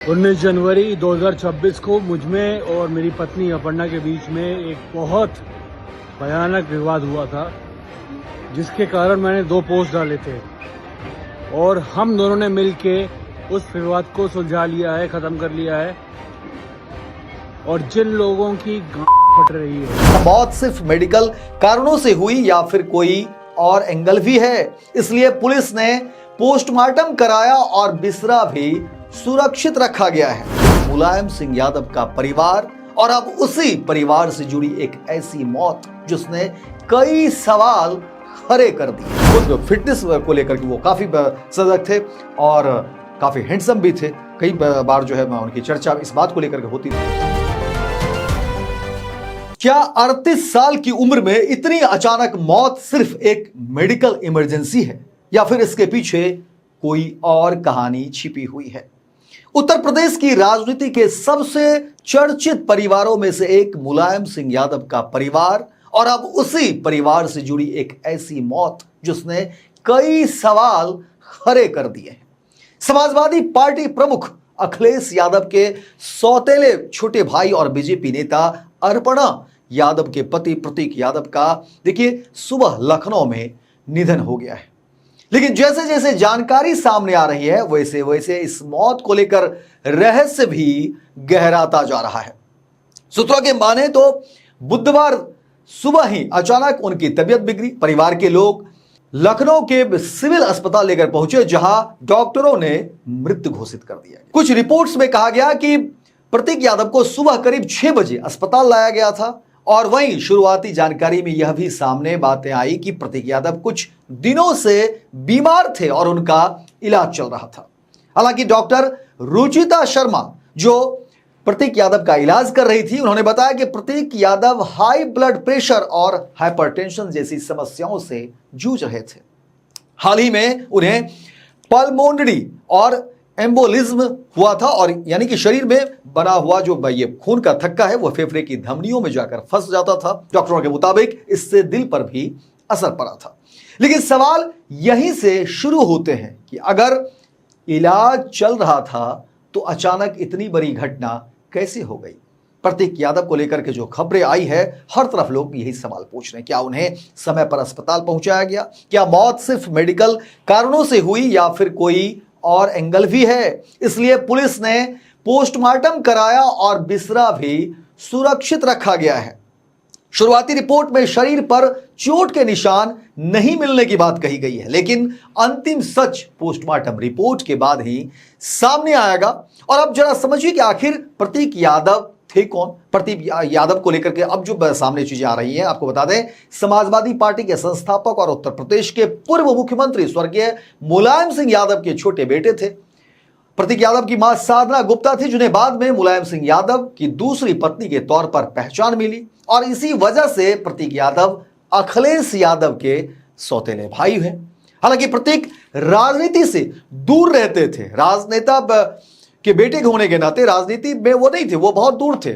19 जनवरी 2026 को मुझमें और मेरी पत्नी अपर्णा के बीच में एक बहुत भयानक विवाद हुआ था, जिसके कारण मैंने 2 पोस्ट डाले थे और हम दोनों ने मिलके उस विवाद को सुलझा लिया है, खत्म कर लिया है। और जिन लोगों की फट रही है, मौत सिर्फ मेडिकल कारणों से हुई या फिर कोई और एंगल भी है, इसलिए पुलिस ने पोस्टमार्टम कराया और बिस्तरा भी सुरक्षित रखा गया है। मुलायम सिंह यादव का परिवार और अब उसी परिवार से जुड़ी एक ऐसी मौत जिसने कई सवाल खड़े कर दिए। खुद फिटनेस को लेकर के वो काफी सजग थे और काफी हैंडसम भी थे। कई बार जो है उनकी चर्चा इस बात को लेकर के होती थी। क्या 38 साल की उम्र में इतनी अचानक मौत सिर्फ एक मेडिकल इमरजेंसी है या फिर इसके पीछे कोई और कहानी छिपी हुई है? उत्तर प्रदेश की राजनीति के सबसे चर्चित परिवारों में से एक मुलायम सिंह यादव का परिवार और अब उसी परिवार से जुड़ी एक ऐसी मौत जिसने कई सवाल खड़े कर दिए हैं। समाजवादी पार्टी प्रमुख अखिलेश यादव के सौतेले छोटे भाई और बीजेपी नेता अर्पणा यादव के पति प्रतीक यादव का देखिए सुबह लखनऊ में निधन हो गया है। लेकिन जैसे जैसे जानकारी सामने आ रही है वैसे वैसे इस मौत को लेकर रहस्य भी गहराता जा रहा है। सूत्रों के माने तो बुधवार सुबह ही अचानक उनकी तबीयत बिगड़ी। परिवार के लोग लखनऊ के सिविल अस्पताल लेकर पहुंचे, जहां डॉक्टरों ने मृत घोषित कर दिया। कुछ रिपोर्ट्स में कहा गया कि प्रतीक यादव को सुबह करीब 6 बजे अस्पताल लाया गया था और वहीं शुरुआती जानकारी में यह भी सामने बातें आई कि प्रतीक यादव कुछ दिनों से बीमार थे और उनका इलाज चल रहा था। हालांकि डॉक्टर रुचिता शर्मा जो प्रतीक यादव का इलाज कर रही थी, उन्होंने बताया कि प्रतीक यादव हाई ब्लड प्रेशर और हाइपरटेंशन जैसी समस्याओं से जूझ रहे थे। हाल ही में उन्हें पल्मोनरी और एम्बोलिज्म हुआ था और यानी कि शरीर में बना हुआ जो ये खून का थक्का है वो फेफड़े की धमनियों में जाकर फंस जाता था। डॉक्टरों के मुताबिक इससे दिल पर भी असर पड़ा था। लेकिन सवाल यहीं से शुरू होते हैं कि अगर इलाज चल रहा था तो अचानक इतनी बड़ी घटना कैसे हो गई? प्रतीक यादव को लेकर के जो खबरें आई है, हर तरफ लोग यही सवाल पूछ रहे हैं। क्या उन्हें समय पर अस्पताल पहुंचाया गया? क्या मौत सिर्फ मेडिकल कारणों से हुई या फिर कोई और एंगल भी है? इसलिए पुलिस ने पोस्टमार्टम कराया और बिस्तरा भी सुरक्षित रखा गया है। शुरुआती रिपोर्ट में शरीर पर चोट के निशान नहीं मिलने की बात कही गई है, लेकिन अंतिम सच पोस्टमार्टम रिपोर्ट के बाद ही सामने आएगा। और अब जरा समझिए कि आखिर प्रतीक यादव थे कौन? प्रतीक यादव को लेकर के अब जो सामने चीजें आ रही हैं, आपको बता दें, समाजवादी पार्टी के संस्थापक और उत्तर प्रदेश के पूर्व मुख्यमंत्री स्वर्गीय मुलायम सिंह यादव के छोटे बेटे थे। प्रतीक यादव की मां साधना गुप्ता थी, जिन्हें बाद में मुलायम सिंह यादव की दूसरी पत्नी के तौर पर पहचान मिली और इसी वजह से प्रतीक यादव अखिलेश यादव के सौतेले भाई हैं। हालांकि प्रतीक राजनीति से दूर रहते थे। राजनेता के बेटे होने के नाते राजनीति में वो नहीं थे, वो बहुत दूर थे,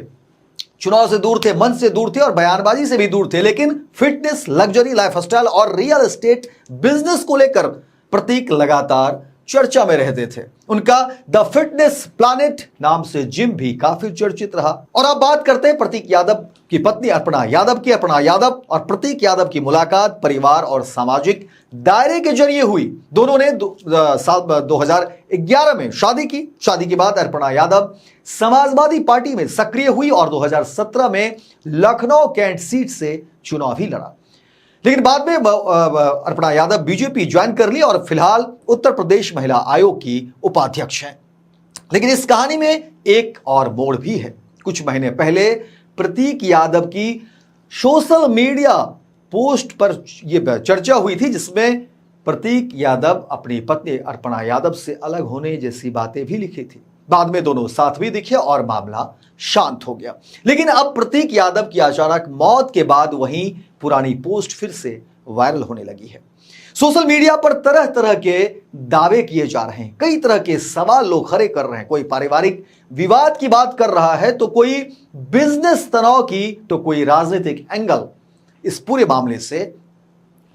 चुनाव से दूर थे, मंच से दूर थे और बयानबाजी से भी दूर थे। लेकिन फिटनेस, लग्जरी लाइफस्टाइल और रियल एस्टेट बिजनेस को लेकर प्रतीक लगातार चर्चा में रहते थे। उनका द फिटनेस प्लैनेट नाम से जिम भी काफी चर्चित रहा। और अब बात करते हैं प्रतीक यादव की पत्नी अर्पणा यादव की। अर्पणा यादव और प्रतीक यादव की मुलाकात परिवार और सामाजिक दायरे के जरिए हुई। दोनों ने साल 2011 में शादी की। शादी के बाद अर्पणा यादव समाजवादी पार्टी में सक्रिय हुई और 2017 में लखनऊ कैंट सीट से चुनाव भी लड़ा। लेकिन बाद में अर्पणा यादव बीजेपी ज्वाइन कर ली और फिलहाल उत्तर प्रदेश महिला आयोग की उपाध्यक्ष हैं। लेकिन इस कहानी में एक और मोड़ भी है। कुछ महीने पहले प्रतीक यादव की सोशल मीडिया पोस्ट पर यह चर्चा हुई थी, जिसमें प्रतीक यादव अपनी पत्नी अर्पणा यादव से अलग होने जैसी बातें भी लिखी थी। बाद में दोनों साथ भी दिखे और मामला शांत हो गया। लेकिन अब प्रतीक यादव की अचानक मौत के बाद वही पुरानी पोस्ट फिर से वायरल होने लगी है। सोशल मीडिया पर तरह तरह के दावे किए जा रहे हैं, कई तरह के सवाल लोग खड़े कर रहे हैं। कोई पारिवारिक विवाद की बात कर रहा है तो कोई बिजनेस तनाव की, तो कोई राजनीतिक एंगल इस पूरे मामले से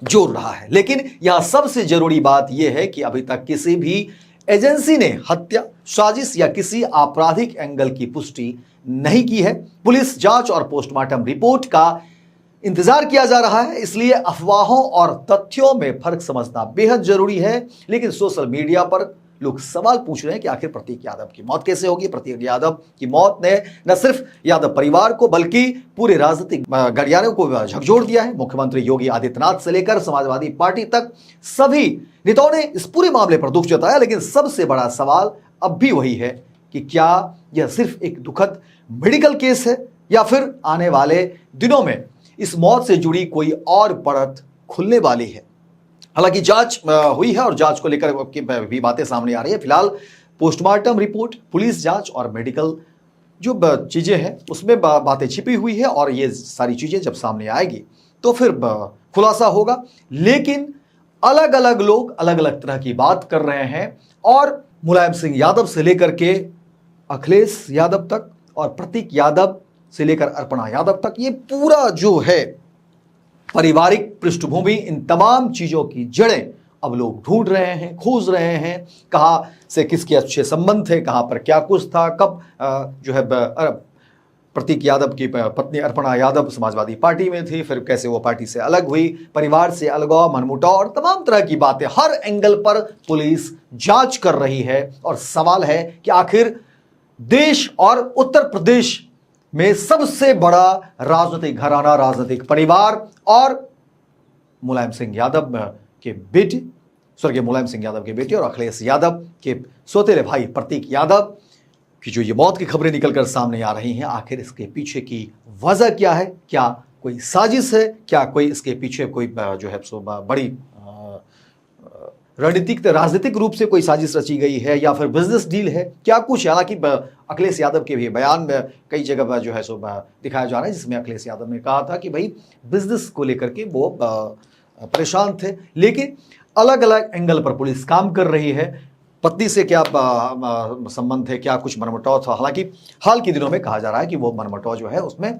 जोड़ रहा है। लेकिन यहां सबसे जरूरी बात यह है कि अभी तक किसी भी एजेंसी ने हत्या, साजिश या किसी आपराधिक एंगल की पुष्टि नहीं की है। पुलिस जांच और पोस्टमार्टम रिपोर्ट का इंतजार किया जा रहा है, इसलिए अफवाहों और तथ्यों में फर्क समझना बेहद जरूरी है। लेकिन सोशल मीडिया पर लोग सवाल पूछ रहे हैं कि आखिर प्रतीक यादव की मौत कैसे होगी। प्रतीक यादव की मौत ने न सिर्फ यादव परिवार को बल्कि पूरे राजनीतिक गलियारों को झकझोर दिया है। मुख्यमंत्री योगी आदित्यनाथ से लेकर समाजवादी पार्टी तक सभी नेताओं ने इस पूरे मामले पर दुख जताया। लेकिन सबसे बड़ा सवाल अब भी वही है कि क्या यह सिर्फ एक दुखद मेडिकल केस है या फिर आने वाले दिनों में इस मौत से जुड़ी कोई और परत खुलने वाली है। हालांकि जांच हुई है और जांच को लेकर भी बातें सामने आ रही है। फिलहाल पोस्टमार्टम रिपोर्ट, पुलिस जांच और मेडिकल जो चीजें हैं उसमें बातें छिपी हुई है और ये सारी चीजें जब सामने आएगी तो फिर खुलासा होगा। लेकिन अलग अलग लोग अलग अलग तरह की बात कर रहे हैं और मुलायम सिंह यादव से लेकर के अखिलेश यादव तक और प्रतीक यादव से लेकर अर्पणा यादव तक, ये पूरा जो है पारिवारिक पृष्ठभूमि, इन तमाम चीजों की जड़ें अब लोग ढूंढ रहे हैं, खोज रहे हैं। कहां से किसके अच्छे संबंध थे, कहां पर क्या कुछ था, कब जो है प्रतीक यादव की पत्नी अर्पणा यादव समाजवादी पार्टी में थी, फिर कैसे वो पार्टी से अलग हुई, परिवार से अलगाव, मनमुटाव और तमाम तरह की बातें हर एंगल पर पुलिस जांच कर रही है। और सवाल है कि आखिर देश और उत्तर प्रदेश में सबसे बड़ा राजनीतिक घराना, राजनीतिक परिवार और मुलायम सिंह यादव के बेटे, स्वर्गीय मुलायम सिंह यादव के बेटे और अखिलेश यादव के सौतेले भाई प्रतीक यादव की जो ये मौत की खबरें निकलकर सामने आ रही हैं, आखिर इसके पीछे की वजह क्या है? क्या कोई साजिश है? क्या कोई इसके पीछे कोई जो है सो बड़ी राजनीतिक रूप से कोई साजिश रची गई है या फिर बिजनेस डील है? क्या कुछ? हालांकि अखिलेश यादव के भी बयान में कई जगह जो है सो दिखाया जा रहा है, जिसमें अखिलेश यादव ने कहा था कि भाई बिजनेस को लेकर के वो परेशान थे। लेकिन अलग अलग एंगल पर पुलिस काम कर रही है। पत्नी से क्या संबंध है, क्या कुछ मनमुटाव था? हालांकि हाल के दिनों में कहा जा रहा है कि वो मनमुटाव जो है उसमें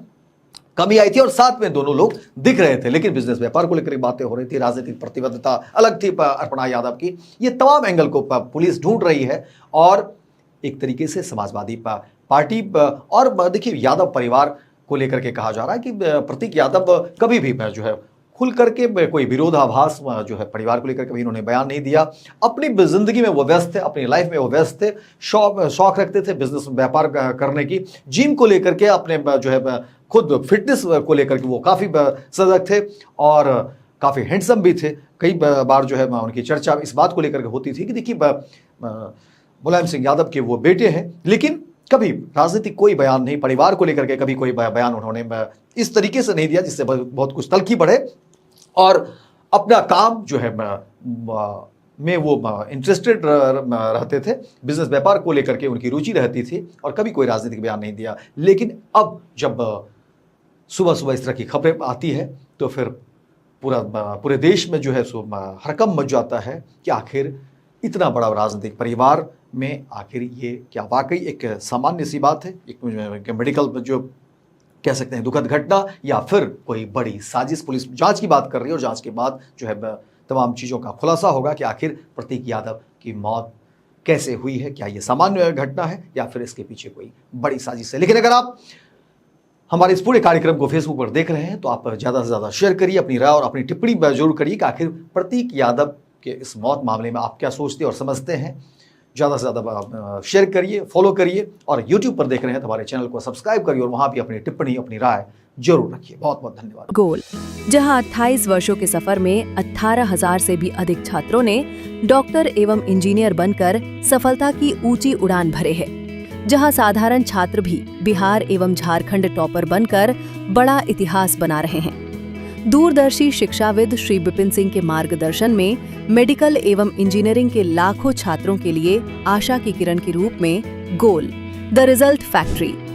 कमी आई थी और साथ में दोनों लोग दिख रहे थे, लेकिन बिजनेस व्यापार को लेकर बातें हो रही थी, राजनीतिक प्रतिबद्धता अलग थी अर्पणा यादव की। ये तमाम एंगल को पुलिस ढूंढ रही है और एक तरीके से समाजवादी पार्टी और देखिए यादव परिवार को लेकर के कहा जा रहा है कि प्रतीक यादव कभी भी जो है खुल करके कोई विरोधाभास जो है परिवार को लेकर कभी इन्होंने बयान नहीं दिया। अपनी जिंदगी में वो व्यस्त थे, अपनी लाइफ में वो व्यस्त थे, शौक रखते थे बिजनेस व्यापार करने की, जिम को लेकर के अपने जो है खुद फिटनेस को लेकर के वो काफ़ी सजग थे और काफ़ी हैंडसम भी थे। कई बार जो है उनकी चर्चा इस बात को लेकर के होती थी कि देखिए मुलायम सिंह यादव के वो बेटे हैं, लेकिन कभी राजनीतिक कोई बयान नहीं, परिवार को लेकर के कभी कोई बयान उन्होंने इस तरीके से नहीं दिया जिससे बहुत कुछ तलखी बढ़े और अपना काम जो है में वो इंटरेस्टेड रहते थे, बिजनेस व्यापार को लेकर के उनकी रुचि रहती थी और कभी कोई राजनीतिक बयान नहीं दिया। लेकिन अब जब सुबह सुबह इस तरह की खबरें आती है तो फिर पूरे देश में जो है सो हड़कंप मच जाता है कि आखिर इतना बड़ा राजनीतिक परिवार में आखिर ये क्या वाकई एक सामान्य सी बात है, एक मेडिकल जो कह सकते हैं दुखद घटना, या फिर कोई बड़ी साजिश? पुलिस जांच की बात कर रही है और जांच के बाद जो है तमाम चीज़ों का खुलासा होगा कि आखिर प्रतीक यादव की मौत कैसे हुई है, क्या ये सामान्य घटना है या फिर इसके पीछे कोई बड़ी साजिश है। लेकिन अगर आप हमारे इस पूरे कार्यक्रम को फेसबुक पर देख रहे हैं तो आप ज़्यादा से ज़्यादा शेयर करिए, अपनी राय और अपनी टिप्पणी जरूर करिए कि आखिर प्रतीक यादव के इस मौत मामले में आप क्या सोचते और समझते हैं। ज़्यादा से ज़्यादा शेयर करिए, फॉलो करिए और YouTube पर देख रहे हैं तो हमारे चैनल को सब्सक्राइब करिए और वहाँ भी अपनी टिप्पणी, अपनी राय जरूर रखिए। बहुत बहुत धन्यवाद। गोल, जहां 28 वर्षों के सफर में 18,000 से भी अधिक छात्रों ने डॉक्टर एवं इंजीनियर बनकर सफलता की ऊंची उड़ान भरे हैं, जहां साधारण छात्र भी बिहार एवं झारखंड टॉपर बनकर बड़ा इतिहास बना रहे हैं। दूरदर्शी शिक्षाविद श्री विपिन सिंह के मार्गदर्शन में मेडिकल एवं इंजीनियरिंग के लाखों छात्रों के लिए आशा की किरण के रूप में गोल, द रिजल्ट फैक्ट्री